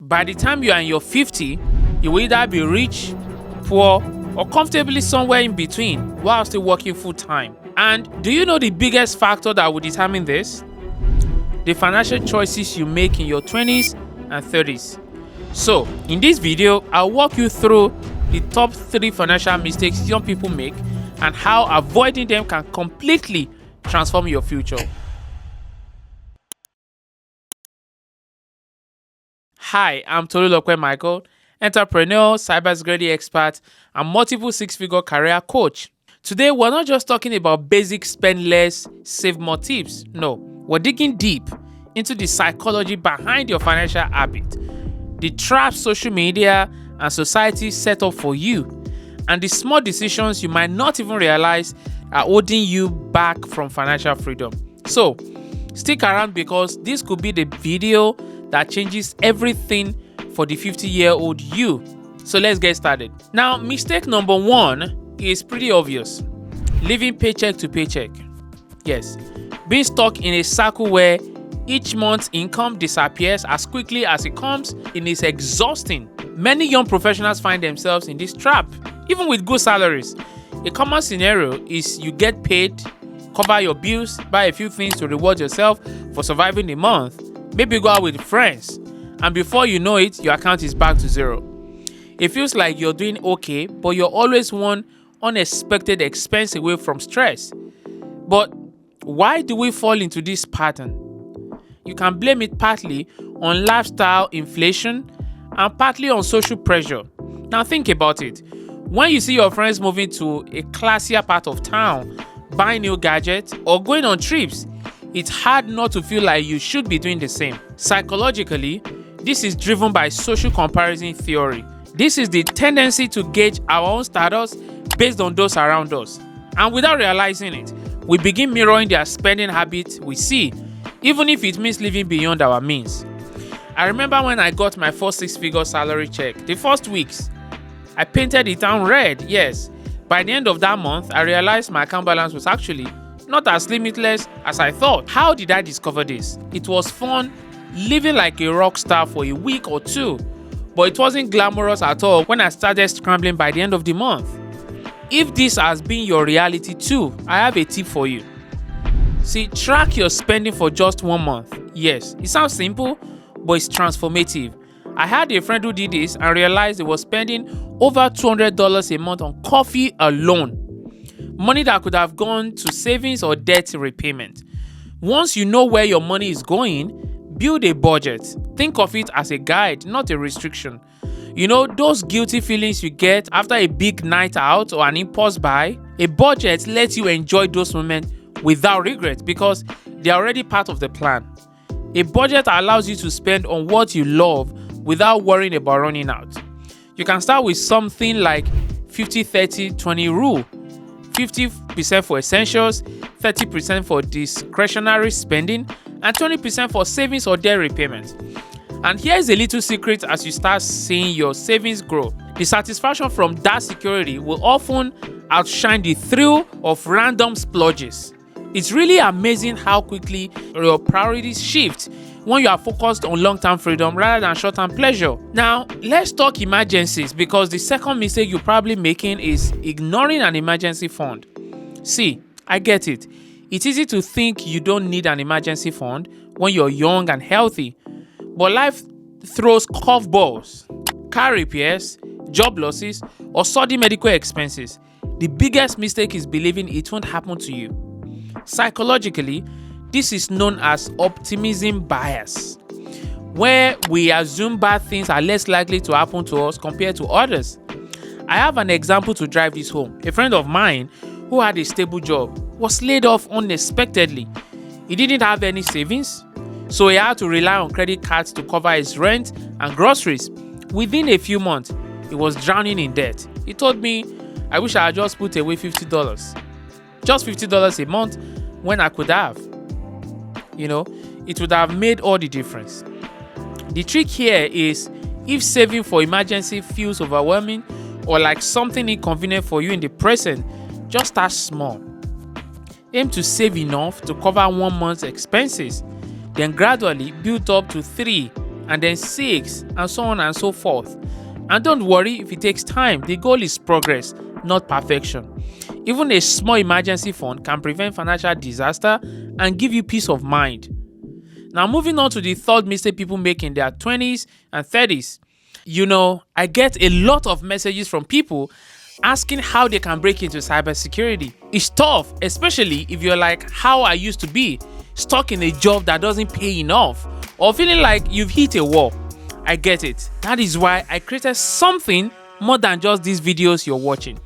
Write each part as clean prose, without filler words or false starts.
By the time you are in your 50, you will either be rich, poor, or comfortably somewhere in between while still working full time. And do you know the biggest factor that will determine this? The financial choices you make in your 20s and 30s. So, in this video, I'll walk you through the top 3 financial mistakes young people make and how avoiding them can completely transform your future. Hi, I'm Tolulokwe Michael, entrepreneur, cybersecurity expert, and multiple 6-figure career coach. Today, we're not just talking about basic spend less, save more tips. No, we're digging deep into the psychology behind your financial habit, the traps social media and society set up for you, and the small decisions you might not even realize are holding you back from financial freedom. So, stick around because this could be the video that changes everything for the 50-year-old you. So let's get started. Now, mistake number 1 is pretty obvious. Living paycheck to paycheck. Yes, being stuck in a cycle where each month's income disappears as quickly as it comes is exhausting. Many young professionals find themselves in this trap, even with good salaries. A common scenario is you get paid, cover your bills, buy a few things to reward yourself for surviving the month, maybe go out with friends, and before you know it, your account is back to zero. It feels like you're doing okay, but you're always one unexpected expense away from stress. But why do we fall into this pattern? You can blame it partly on lifestyle inflation and partly on social pressure. Now think about it. When you see your friends moving to a classier part of town, buying new gadgets, or going on trips, it's hard not to feel like you should be doing the same. Psychologically, this is driven by social comparison theory. This is the tendency to gauge our own status based on those around us. And without realizing it, we begin mirroring their spending habits we see, even if it means living beyond our means. I remember when I got my first 6-figure salary check, the first weeks, I painted it down red, yes. By the end of that month, I realized my account balance was actually not as limitless as I thought. How did I discover this? It was fun living like a rock star for a week or two, but it wasn't glamorous at all when I started scrambling by the end of the month. If this has been your reality too, I have a tip for you. See, track your spending for just 1 month. Yes, it sounds simple, but it's transformative. I had a friend who did this and realized he was spending over $200 a month on coffee alone. Money that could have gone to savings or debt repayment. Once you know where your money is going, build a budget. Think of it as a guide, not a restriction. You know, those guilty feelings you get after a big night out or an impulse buy, a budget lets you enjoy those moments without regret because they are already part of the plan. A budget allows you to spend on what you love without worrying about running out. You can start with something like 50-30-20 rule. 50% for essentials, 30% for discretionary spending, and 20% for savings or debt repayment. And here's a little secret as you start seeing your savings grow. The satisfaction from that security will often outshine the thrill of random splurges. It's really amazing how quickly your priorities shift when you are focused on long-term freedom rather than short-term pleasure. Now, let's talk emergencies because the second mistake you're probably making is ignoring an emergency fund. See, I get it. It's easy to think you don't need an emergency fund when you're young and healthy, but life throws curveballs. Car repairs, job losses, or sudden medical expenses. The biggest mistake is believing it won't happen to you. Psychologically, this is known as optimism bias, where we assume bad things are less likely to happen to us compared to others. I have an example to drive this home. A friend of mine who had a stable job was laid off unexpectedly. He didn't have any savings, so he had to rely on credit cards to cover his rent and groceries. Within a few months, he was drowning in debt. He told me, I wish I had just put away $50. Just $50 a month when I could have. You know, it would have made all the difference. The trick here is if saving for emergency feels overwhelming or like something inconvenient for you in the present, just start small. Aim to save enough to cover 1 month's expenses, then gradually build up to 3 and then 6, and so on and so forth. And don't worry if it takes time. The goal is progress, not perfection. Even a small emergency fund can prevent financial disaster and give you peace of mind. Now, moving on to the third mistake people make in their 20s and 30s. I get a lot of messages from people asking how they can break into cybersecurity. It's tough, especially if you're like how I used to be, stuck in a job that doesn't pay enough, or feeling like you've hit a wall. I get it. That is why I created something more than just these videos you're watching.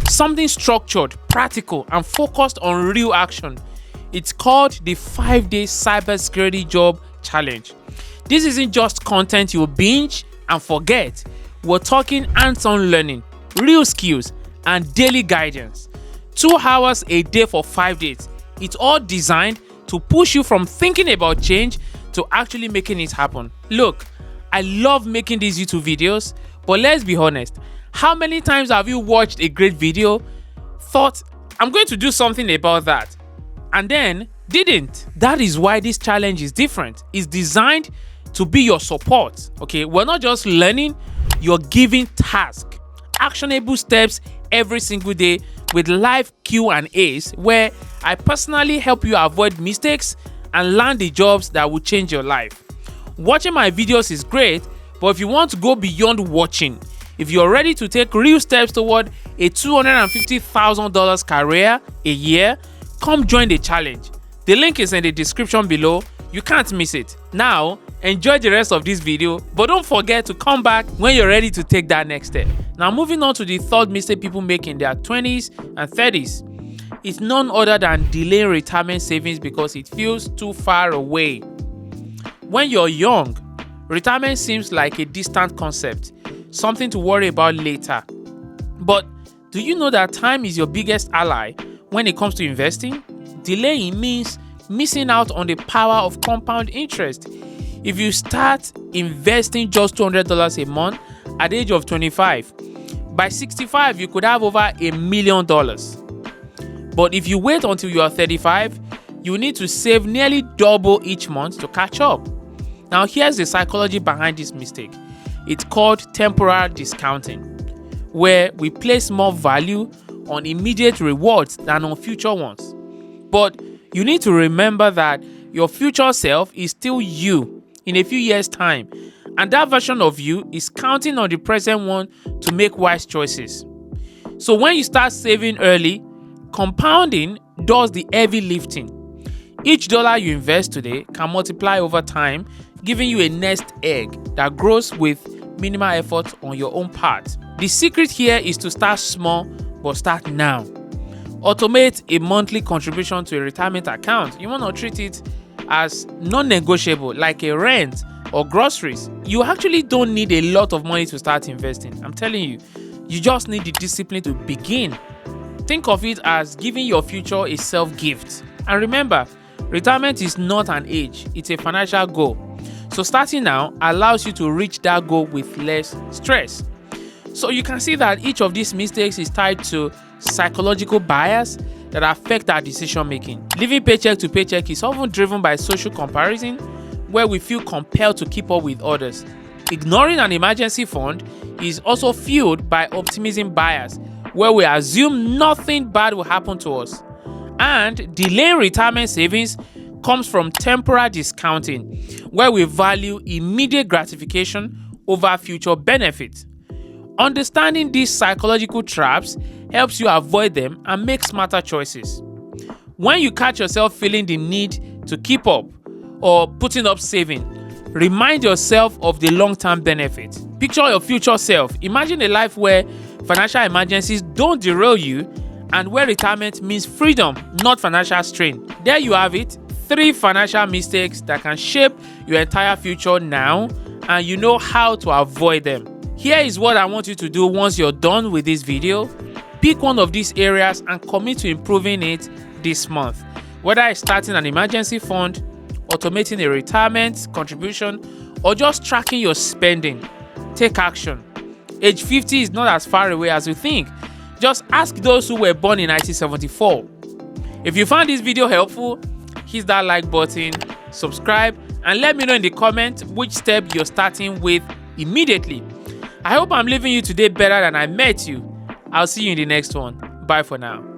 Something structured, practical, and focused on real action. It's called the 5-day Cybersecurity Job Challenge. This isn't just content you'll binge and forget. We're talking hands-on learning, real skills, and daily guidance. 2 hours a day for 5 days. It's all designed to push you from thinking about change to actually making it happen. Look, I love making these YouTube videos, but let's be honest, how many times have you watched a great video, thought, I'm going to do something about that, and then didn't? That is why this challenge is different. It's designed to be your support. Okay, we're not just learning, you're giving tasks, actionable steps every single day with live Q&As where I personally help you avoid mistakes and land the jobs that will change your life. Watching my videos is great, but if you want to go beyond watching, if you're ready to take real steps toward a $250,000 career a year, come join the challenge. The link is in the description below. You can't miss it. Now, enjoy the rest of this video, but don't forget to come back when you're ready to take that next step. Now, moving on to the third mistake people make in their 20s and 30s. It's none other than delaying retirement savings because it feels too far away. When you're young, retirement seems like a distant concept, something to worry about later. But do you know that time is your biggest ally when it comes to investing? Delaying means missing out on the power of compound interest. If you start investing just $200 a month at the age of 25, by 65 you could have over $1 million. But if you wait until you are 35, you need to save nearly double each month to catch up. Now, here's the psychology behind this mistake. It's called temporal discounting, where we place more value on immediate rewards than on future ones. But you need to remember that your future self is still you in a few years' time, and that version of you is counting on the present one to make wise choices. So when you start saving early, compounding does the heavy lifting. Each dollar you invest today can multiply over time, giving you a nest egg that grows with minimal effort on your own part. The secret here is to start small, but start now. Automate a monthly contribution to a retirement account. You want to treat it as non-negotiable, like a rent or groceries. You actually don't need a lot of money to start investing. I'm telling you, you just need the discipline to begin. Think of it as giving your future a self-gift. And remember, retirement is not an age, it's a financial goal. So starting now allows you to reach that goal with less stress. So you can see that each of these mistakes is tied to psychological bias that affect our decision making. Living paycheck to paycheck is often driven by social comparison, where we feel compelled to keep up with others. Ignoring an emergency fund is also fueled by optimism bias, where we assume nothing bad will happen to us. And delaying retirement savings comes from temporal discounting, where we value immediate gratification over future benefits. Understanding these psychological traps helps you avoid them and make smarter choices. When you catch yourself feeling the need to keep up or putting up saving, remind yourself of the long-term benefit. Picture your future self. Imagine a life where financial emergencies don't derail you and where retirement means freedom, not financial strain. There you have it. 3 financial mistakes that can shape your entire future now, and you know how to avoid them. Here is what I want you to do once you're done with this video. Pick one of these areas and commit to improving it this month. Whether it's starting an emergency fund, automating a retirement contribution, or just tracking your spending, take action. Age 50 is not as far away as you think. Just ask those who were born in 1974. If you found this video helpful, hit that like button, subscribe, and let me know in the comment which step you're starting with immediately. I hope I'm leaving you today better than I met you. I'll see you in the next one. Bye for now.